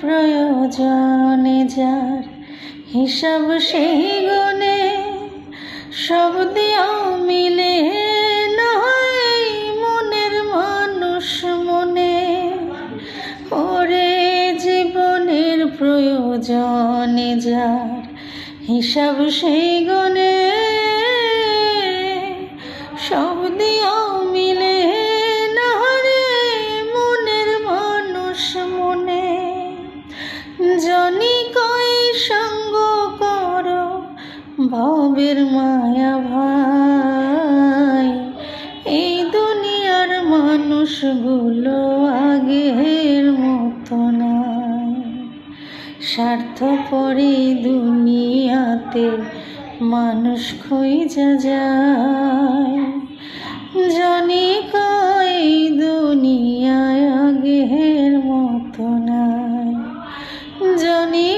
প্রয়োজনে যার হিসাব সেই গুণে সব দিয়া মিলে নয় মনের মানুষ মনে। ওরে জীবনের প্রয়োজনে যার হিসাব সেই গুণে সব দিয়া মিলে নরে মনের মানুষ মনে। জনি কই সঙ্গ করো ভবের মায়া ভাই, এই দুনিয়ার মানুষগুলো আগের মতো নাই। স্বার্থপরী দুনিয়াতে মানুষ খুঁজা যায়, জনি কই দুনিয়ায় আগের মতো নাই। জনি